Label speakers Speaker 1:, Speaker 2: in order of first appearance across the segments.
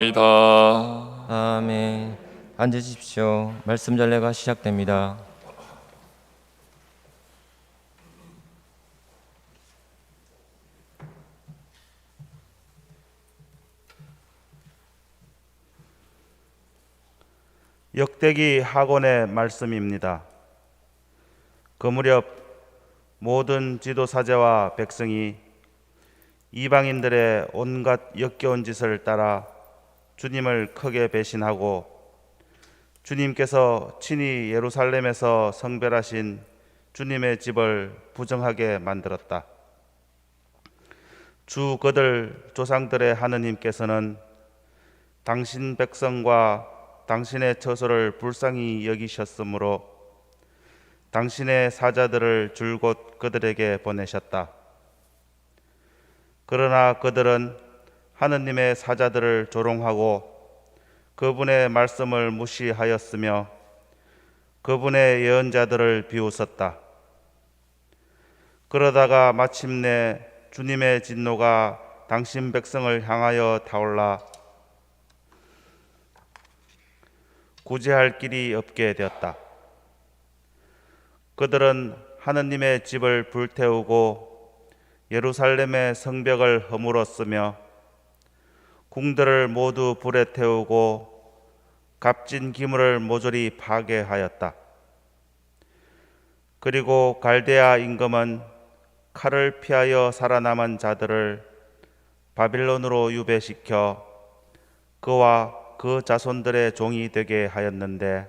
Speaker 1: 이다.
Speaker 2: 아멘. 앉으십시오. 말씀 전례가 시작됩니다.
Speaker 3: 역대기 학원의 말씀입니다. 그 무렵 모든 지도사제와 백성이 이방인들의 온갖 역겨운 짓을 따라 주님을 크게 배신하고 주님께서 친히 예루살렘에서 성별하신 주님의 집을 부정하게 만들었다. 주 그들 조상들의 하느님께서는 당신 백성과 당신의 처소를 불쌍히 여기셨으므로 당신의 사자들을 줄곧 그들에게 보내셨다. 그러나 그들은 하느님의 사자들을 조롱하고 그분의 말씀을 무시하였으며 그분의 예언자들을 비웃었다. 그러다가 마침내 주님의 진노가 당신 백성을 향하여 타올라 구제할 길이 없게 되었다. 그들은 하느님의 집을 불태우고 예루살렘의 성벽을 허물었으며 궁들을 모두 불에 태우고 값진 기물을 모조리 파괴하였다. 그리고 갈대아 임금은 칼을 피하여 살아남은 자들을 바빌론으로 유배시켜 그와 그 자손들의 종이 되게 하였는데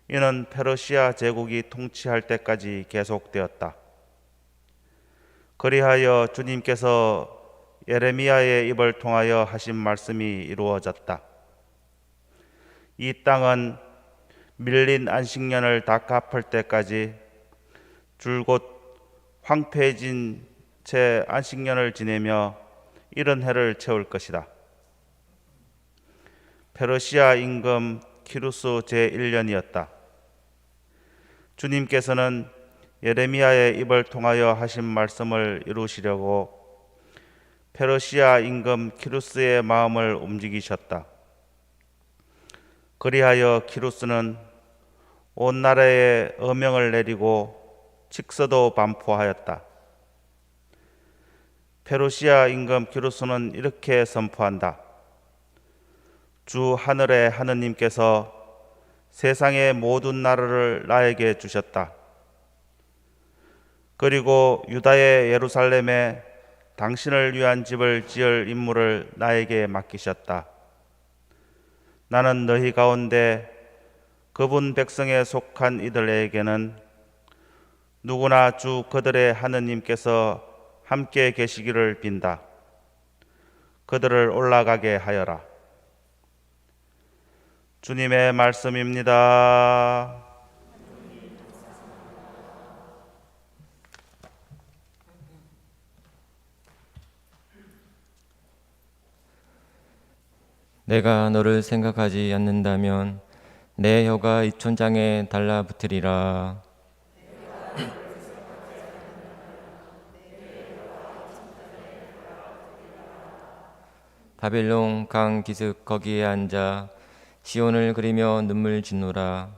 Speaker 3: 이는 페르시아 제국이 통치할 때까지 계속되었다. 그리하여 주님께서 예레미야의 입을 통하여 하신 말씀이 이루어졌다. 이 땅은 밀린 안식년을 다 갚을 때까지 줄곧 황폐해진 채 안식년을 지내며 70해를 채울 것이다. 페르시아 임금 키루스 제1년이었다. 주님께서는 예레미야의 입을 통하여 하신 말씀을 이루시려고 페르시아 임금 키루스의 마음을 움직이셨다. 그리하여 키루스는 온 나라에 어명을 내리고 칙서도 반포하였다. 페르시아 임금 키루스는 이렇게 선포한다. 주 하늘의 하느님께서 세상의 모든 나라를 나에게 주셨다. 그리고 유다의 예루살렘에 당신을 위한 집을 지을 임무를 나에게 맡기셨다. 나는 너희 가운데 그분 백성에 속한 이들에게는 누구나 주 그들의 하느님께서 함께 계시기를 빈다. 그들을 올라가게 하여라. 주님의 말씀입니다.
Speaker 2: 내가 너를 생각하지 않는다면 내 혀가 입천장에 달라붙으리라. 바빌론 강 기슭 거기에 앉아 시온을 그리며 눈물 짓노라.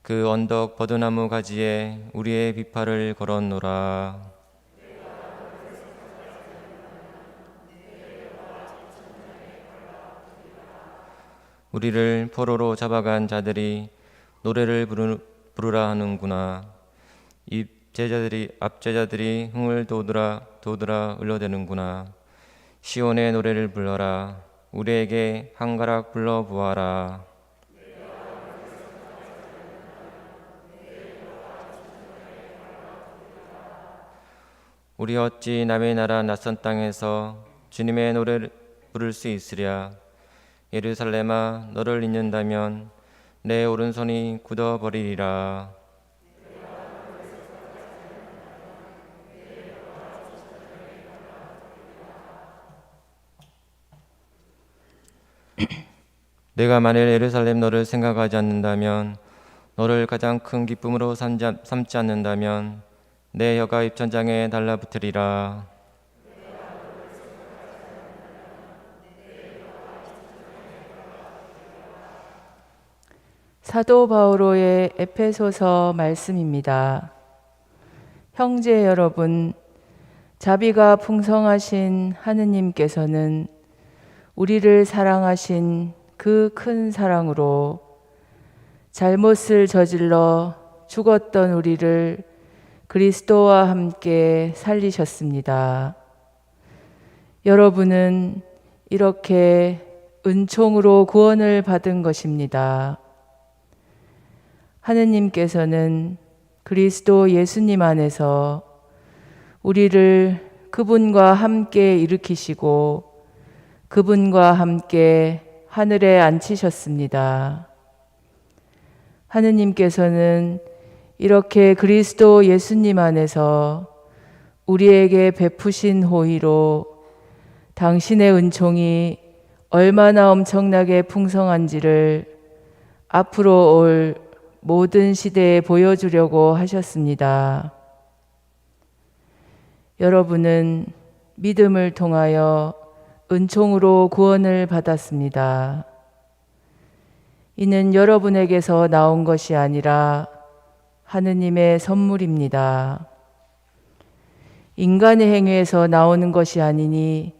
Speaker 2: 그 언덕 버드나무 가지에 우리의 비파를 걸었노라. 우리를 포로로 잡아간 자들이 노래를 부르라 하는구나. 앞제자들이 흥을 돋으라 흘러대는구나. 시온의 노래를 불러라. 우리에게 한가락 불러 보아라. 우리 어찌 남의 나라 낯선 땅에서 주님의 노래를 부를 수 있으랴. 예루살렘아, 너를 잊는다면 내 오른손이 굳어버리리라. 내가 만일 예루살렘 너를 생각하지 않는다면, 너를 가장 큰 기쁨으로 삼지 않는다면 내 혀가 입천장에 달라붙으리라.
Speaker 1: 사도 바오로의 에페소서 말씀입니다. 형제 여러분, 자비가 풍성하신 하느님께서는 우리를 사랑하신 그 큰 사랑으로 잘못을 저질러 죽었던 우리를 그리스도와 함께 살리셨습니다. 여러분은 이렇게 은총으로 구원을 받은 것입니다. 하느님께서는 그리스도 예수님 안에서 우리를 그분과 함께 일으키시고 그분과 함께 하늘에 앉히셨습니다. 하느님께서는 이렇게 그리스도 예수님 안에서 우리에게 베푸신 호의로 당신의 은총이 얼마나 엄청나게 풍성한지를 앞으로 올 모든 시대에 보여주려고 하셨습니다. 여러분은 믿음을 통하여 은총으로 구원을 받았습니다. 이는 여러분에게서 나온 것이 아니라 하느님의 선물입니다. 인간의 행위에서 나오는 것이 아니니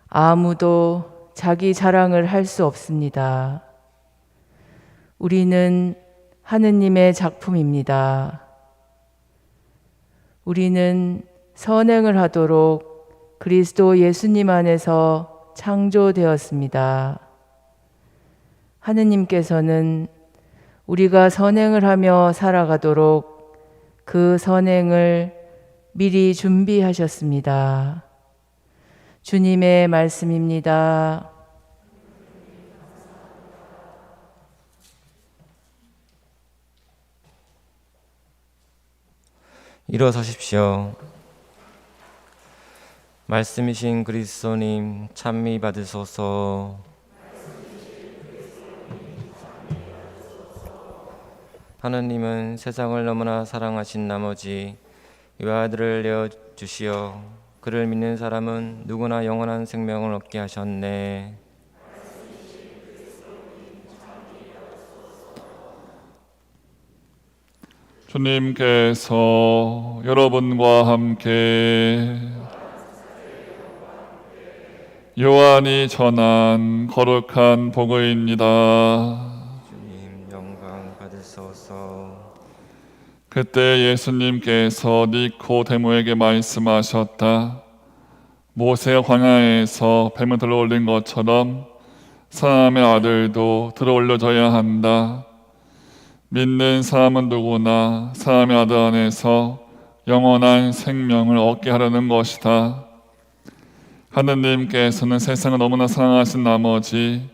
Speaker 1: 아무도 자기 자랑을 할 수 없습니다. 우리는 하느님의 작품입니다. 우리는 선행을 하도록 그리스도 예수님 안에서 창조되었습니다. 하느님께서는 우리가 선행을 하며 살아가도록 그 선행을 미리 준비하셨습니다. 주님의 말씀입니다.
Speaker 2: 일어서십시오. 말씀이신 그리스도님 찬미 받으소서. 하느님은 세상을 너무나 사랑하신 나머지 외아들을 내어주시어 그를 믿는 사람은 누구나 영원한 생명을 얻게 하셨네.
Speaker 4: 주님께서 여러분과 함께 요한이 전한 거룩한 복음입니다.
Speaker 2: 주님 영광 받으소서.
Speaker 4: 그때 예수님께서 니코데모에게 말씀하셨다. 모세가 광야에서 뱀을 들어올린 것처럼 사람의 아들도 들어올려져야 한다. 믿는 사람은 누구나 사람의 아들 안에서 영원한 생명을 얻게 하려는 것이다. 하느님께서는 세상을 너무나 사랑하신 나머지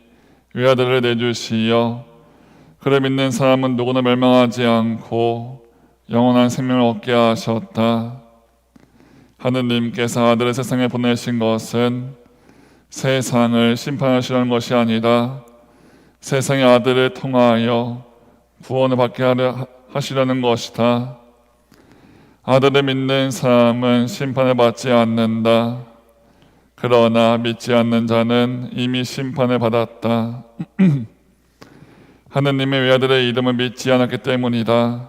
Speaker 4: 외아들을 내주시어 그를 믿는 사람은 누구나 멸망하지 않고 영원한 생명을 얻게 하셨다. 하느님께서 아들을 세상에 보내신 것은 세상을 심판하시려는 것이 아니라 세상의 아들을 통하여 구원을 받게 하시려는 것이다. 아들을 믿는 사람은 심판을 받지 않는다. 그러나 믿지 않는 자는 이미 심판을 받았다. 하느님의 외아들의 이름을 믿지 않았기 때문이다.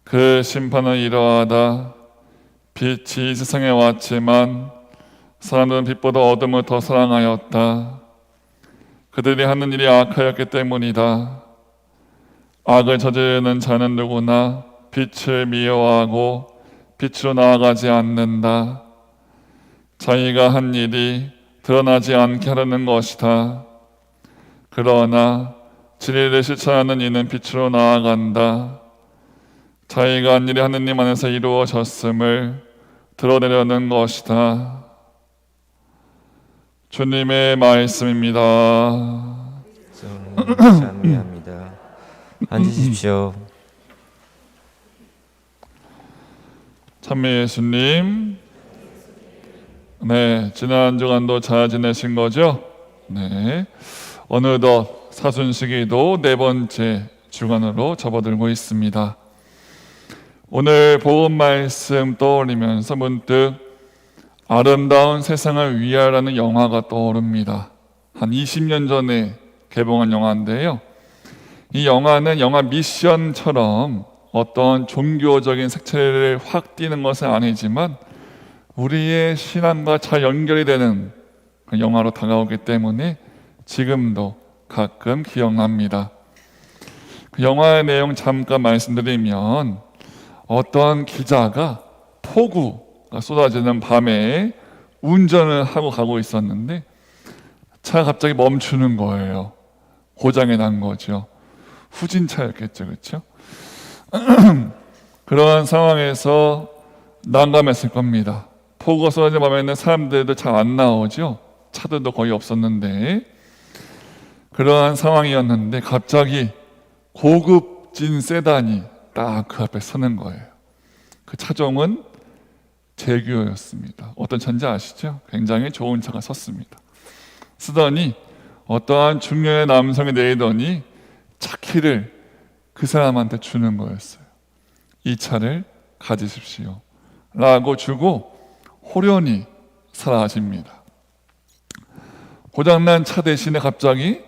Speaker 4: 그 심판은 이러하다. 빛이 이 세상에 왔지만 사람들은 빛보다 어둠을 더 사랑하였다. 그들이 하는 일이 악하였기 때문이다. 악을 저지르는 자는 누구나 빛을 미워하고 빛으로 나아가지 않는다. 자기가 한 일이 드러나지 않게 하려는 것이다. 그러나 진리를 실천하는 이는 빛으로 나아간다. 자기가 한 일이 하느님 안에서 이루어졌음을 드러내려는 것이다. 주님의 말씀입니다.
Speaker 2: 찬미합니다. 앉으십시오.
Speaker 4: 찬미 예수님, 네, 지난 주간도 잘 지내신 거죠? 네, 어느덧 사순시기도 4번째 주간으로 접어들고 있습니다. 오늘 복음 말씀 떠올리면서 문득 아름다운 세상을 위하여라는 영화가 떠오릅니다. 한 20년 전에 개봉한 영화인데요. 이 영화는 영화 미션처럼 어떤 종교적인 색채를 확 띄는 것은 아니지만 우리의 신앙과 잘 연결이 되는 그 영화로 다가오기 때문에 지금도 가끔 기억납니다. 그 영화의 내용 잠깐 말씀드리면 어떤 기자가 폭우가 쏟아지는 밤에 운전을 하고 가고 있었는데 차가 갑자기 멈추는 거예요. 고장이 난 거죠. 후진차였겠죠, 그렇죠? 그런 상황에서 난감했을 겁니다. 폭우가 쏟아지는 밤에는 사람들도 잘 안 나오죠. 차들도 거의 없었는데 그러한 상황이었는데 갑자기 고급진 세단이 딱 그 앞에 서는 거예요. 그 차종은 제규어였습니다. 어떤 차인지 아시죠? 굉장히 좋은 차가 섰습니다. 쓰더니 어떠한 중년의 남성이 내리더니 차 키를 그 사람한테 주는 거였어요. 이 차를 가지십시오 라고 주고 호련히 사라집니다. 고장난 차 대신에 갑자기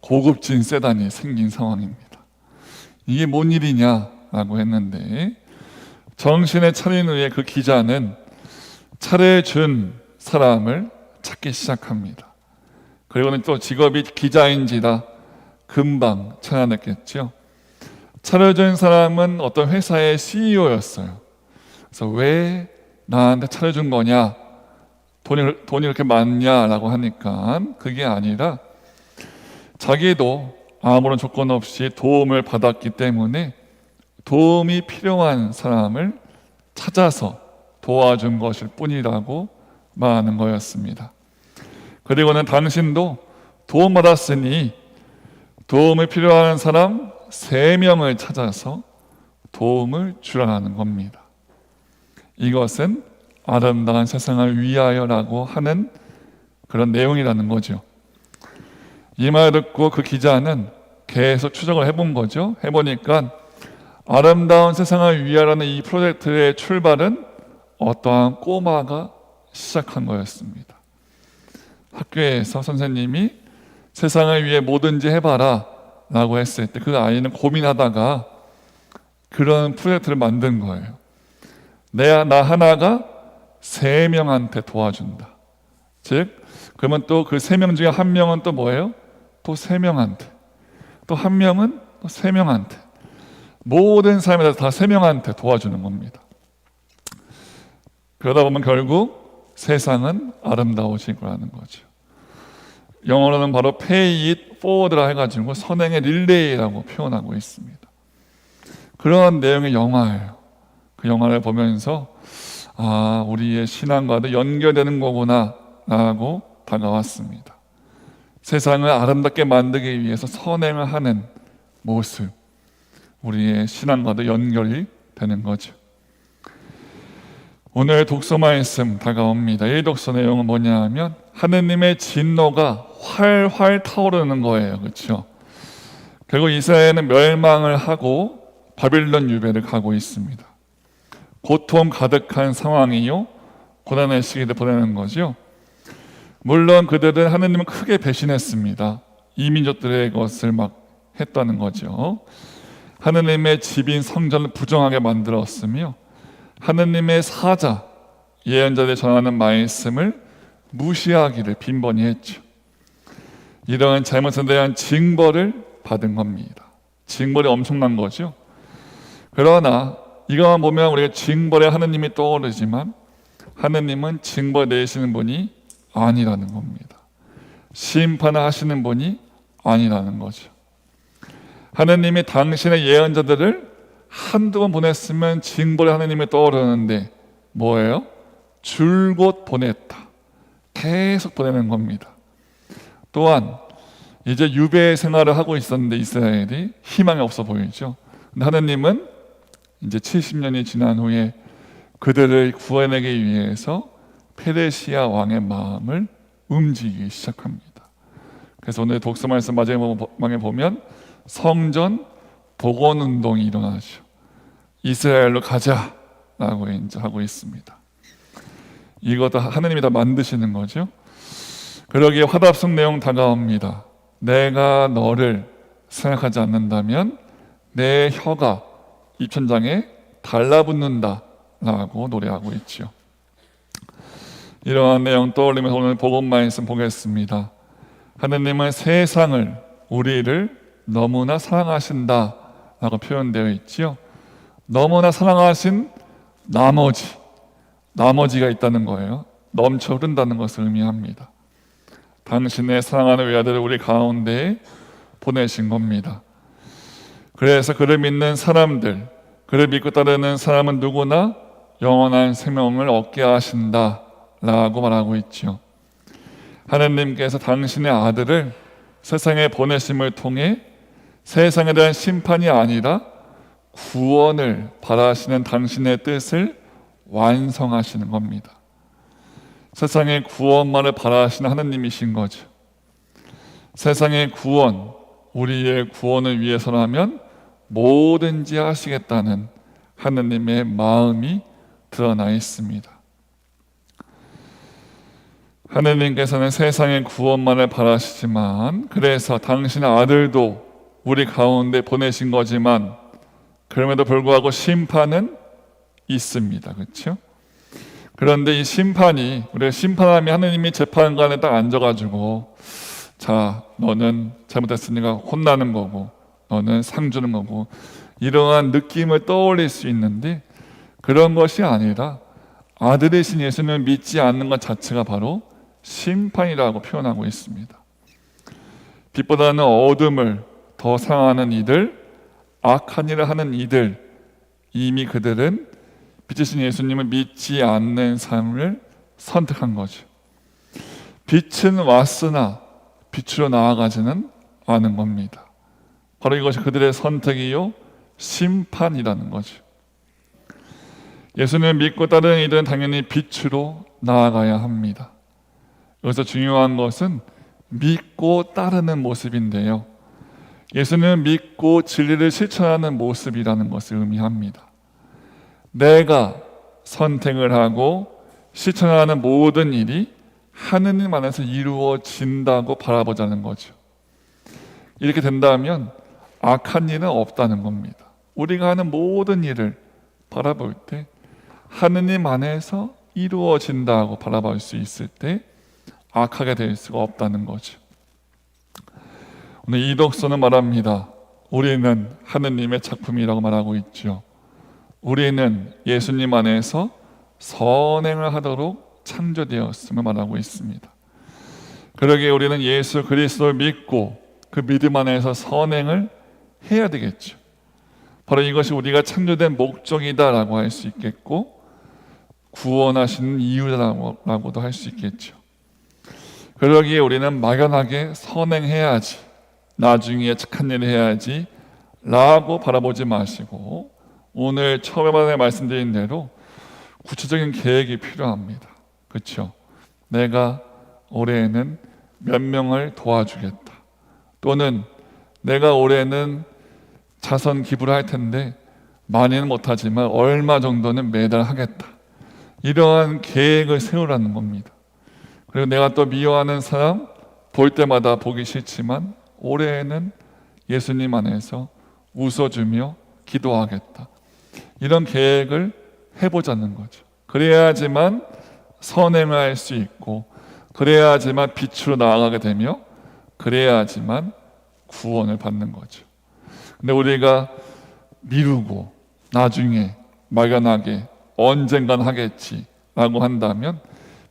Speaker 4: 고급진 세단이 생긴 상황입니다. 이게 뭔 일이냐라고 했는데 정신에 차린 후에 그 기자는 차를 준 사람을 찾기 시작합니다. 그리고는 또 직업이 기자인지라 금방 찾아냈겠죠. 차를 준 사람은 어떤 회사의 CEO였어요. 그래서 왜 나한테 차를 준 거냐? 돈이 그렇게 많냐라고 하니까 그게 아니라 자기도 아무런 조건 없이 도움을 받았기 때문에 도움이 필요한 사람을 찾아서 도와준 것일 뿐이라고 말하는 거였습니다. 그리고는 당신도 도움받았으니 도움이 필요한 사람 3명을 찾아서 도움을 주라는 겁니다. 이것은 아름다운 세상을 위하여라고 하는 그런 내용이라는 거죠. 이 말 듣고 그 기자는 계속 추적을 해본 거죠. 해보니까 아름다운 세상을 위하여라는 이 프로젝트의 출발은 어떠한 꼬마가 시작한 거였습니다. 학교에서 선생님이 세상을 위해 뭐든지 해봐라 라고 했을 때 그 아이는 고민하다가 그런 프로젝트를 만든 거예요. 나 하나가 3명한테 도와준다. 즉 그러면 또 그 3명 중에 1명은 또 뭐예요? 또 3명한테, 또 1명은 또 3명한테, 모든 사람이 다 3명한테 도와주는 겁니다. 그러다 보면 결국 세상은 아름다워질 거라는 거죠. 영어로는 바로 pay it forward라 해가지고 선행의 릴레이라고 표현하고 있습니다. 그런 내용의 영화예요. 그 영화를 보면서 우리의 신앙과도 연결되는 거구나 라고 다가왔습니다. 세상을 아름답게 만들기 위해서 선행을 하는 모습, 우리의 신앙과도 연결이 되는 거죠. 오늘 독서 말씀 다가옵니다. 이 독서 내용은 뭐냐 하면 하느님의 진노가 활활 타오르는 거예요. 그렇죠? 결국 이스라엘은 멸망을 하고 바빌론 유배를 가고 있습니다. 고통 가득한 상황이요, 고난의 시기를 보내는 거죠. 물론 그들은 하느님을 크게 배신했습니다. 이민족들의 것을 막 했다는 거죠. 하느님의 집인 성전을 부정하게 만들었으며 하느님의 사자, 예언자들이 전하는 말씀을 무시하기를 빈번히 했죠. 이러한 잘못에 대한 징벌을 받은 겁니다. 징벌이 엄청난 거죠. 그러나 이것만 보면 우리가 징벌의 하느님이 떠오르지만 하느님은 징벌 내리시는 분이 아니라는 겁니다. 심판을 하시는 분이 아니라는 거죠. 하느님이 당신의 예언자들을 한두 번 보냈으면 징벌의 하느님이 떠오르는데 뭐예요? 줄곧 보냈다. 계속 보내는 겁니다. 또한 이제 유배 생활을 하고 있었는데 이스라엘이 희망이 없어 보이죠. 근데 하느님은 이제 70년이 지난 후에 그들을 구해내기 위해서 페르시아 왕의 마음을 움직이기 시작합니다. 그래서 오늘 독서 말씀 마지막에 보면 성전 복원 운동이 일어나죠. 이스라엘로 가자라고 이제 하고 있습니다. 이것도 하느님이 다 만드시는 거죠. 그러기에 화답성 내용 다가옵니다. 내가 너를 생각하지 않는다면 내 혀가 입천장에 달라붙는다라고 노래하고 있죠. 이러한 내용 떠올리면서 오늘 복음 말씀 보겠습니다. 하느님은 세상을, 우리를 너무나 사랑하신다라고 표현되어 있지요. 너무나 사랑하신 나머지가 있다는 거예요. 넘쳐 흐른다는 것을 의미합니다. 당신의 사랑하는 외아들을 우리 가운데에 보내신 겁니다. 그래서 그를 믿는 사람들, 그를 믿고 따르는 사람은 누구나 영원한 생명을 얻게 하신다라고 말하고 있죠. 하느님께서 당신의 아들을 세상에 보내심을 통해 세상에 대한 심판이 아니라 구원을 바라시는 당신의 뜻을 완성하시는 겁니다. 세상의 구원만을 바라시는 하느님이신 거죠. 세상의 구원, 우리의 구원을 위해서라면 뭐든지 하시겠다는 하느님의 마음이 드러나 있습니다. 하느님께서는 세상의 구원만을 바라시지만, 그래서 당신의 아들도 우리 가운데 보내신 거지만 그럼에도 불구하고 심판은 있습니다. 그렇죠? 그런데 이 심판이, 우리가 심판하면 하느님이 재판관에 딱 앉아가지고, 자, 너는 잘못했으니까 혼나는 거고, 너는 상 주는 거고, 이러한 느낌을 떠올릴 수 있는데, 그런 것이 아니라 아들이신 예수님을 믿지 않는 것 자체가 바로 심판이라고 표현하고 있습니다. 빛보다는 어둠을 더 사랑하는 이들, 악한 일을 하는 이들, 이미 그들은 빛이신 예수님을 믿지 않는 삶을 선택한 거죠. 빛은 왔으나 빛으로 나아가지는 않은 겁니다. 바로 이것이 그들의 선택이요, 심판이라는 거죠. 예수님을 믿고 따르는 이들은 당연히 빛으로 나아가야 합니다. 여기서 중요한 것은 믿고 따르는 모습인데요, 예수님을 믿고 진리를 실천하는 모습이라는 것을 의미합니다. 내가 선택을 하고 실천하는 모든 일이 하느님 안에서 이루어진다고 바라보자는 거죠. 이렇게 된다면 악한 일은 없다는 겁니다. 우리가 하는 모든 일을 바라볼 때 하느님 안에서 이루어진다고 바라볼 수 있을 때 악하게 될 수가 없다는 거죠. 오늘 이 독서는 말합니다. 우리는 하느님의 작품이라고 말하고 있죠. 우리는 예수님 안에서 선행을 하도록 창조되었음을 말하고 있습니다. 그러기에 우리는 예수 그리스도를 믿고 그 믿음 안에서 선행을 해야 되겠죠. 바로 이것이 우리가 창조된 목적이다라고 할 수 있겠고, 구원하시는 이유라고도 할 수 있겠죠. 그러기에 우리는 막연하게 선행해야지, 나중에 착한 일을 해야지 라고 바라보지 마시고, 오늘 처음에 말씀드린 대로 구체적인 계획이 필요합니다. 그렇죠? 내가 올해에는 몇 명을 도와주겠다, 또는 내가 올해는 자선 기부를 할 텐데 많이는 못하지만 얼마 정도는 매달 하겠다, 이러한 계획을 세우라는 겁니다. 그리고 내가 또 미워하는 사람 볼 때마다 보기 싫지만 올해에는 예수님 안에서 웃어주며 기도하겠다, 이런 계획을 해보자는 거죠. 그래야지만 선행을 할 수 있고, 그래야지만 빛으로 나아가게 되며, 그래야지만 구원을 받는 거죠. 근데 우리가 미루고 나중에 막연하게 언젠간 하겠지라고 한다면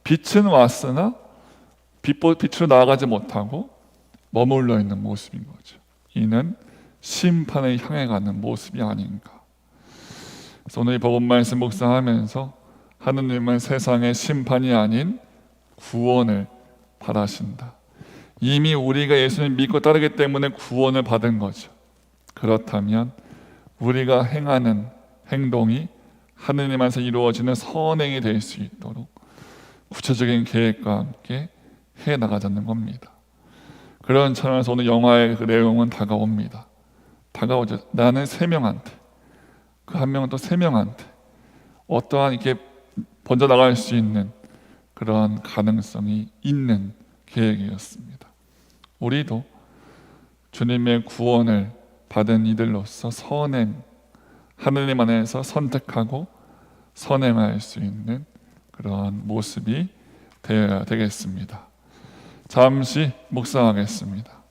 Speaker 4: 빛은 왔으나 빛으로 나아가지 못하고 머물러 있는 모습인 거죠. 이는 심판을 향해 가는 모습이 아닌가. 그래서 오늘 이 복음 말씀 묵상하면서 하느님은 세상의 심판이 아닌 구원을 바라신다. 이미 우리가 예수님 믿고 따르기 때문에 구원을 받은 거죠. 그렇다면 우리가 행하는 행동이 하느님 안에서 이루어지는 선행이 될 수 있도록 구체적인 계획과 함께 해나가자는 겁니다. 그런 차원에서 오늘 영화의 그 내용은 다가옵니다. 다가오죠. 나는 3명한테, 그 한 명은 또 3명한테 어떠한 이렇게 번져 나갈 수 있는 그러한 가능성이 있는 계획이었습니다. 우리도 주님의 구원을 받은 이들로서 선행, 하느님 안에서 선택하고 선행할 수 있는 그런 모습이 되어야 되겠습니다. 잠시 묵상하겠습니다.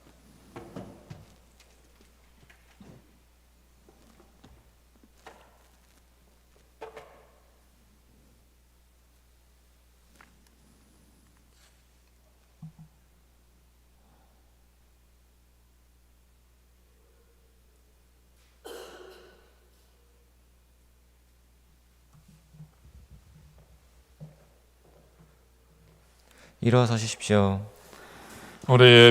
Speaker 2: 일어서십시오.
Speaker 4: 우리의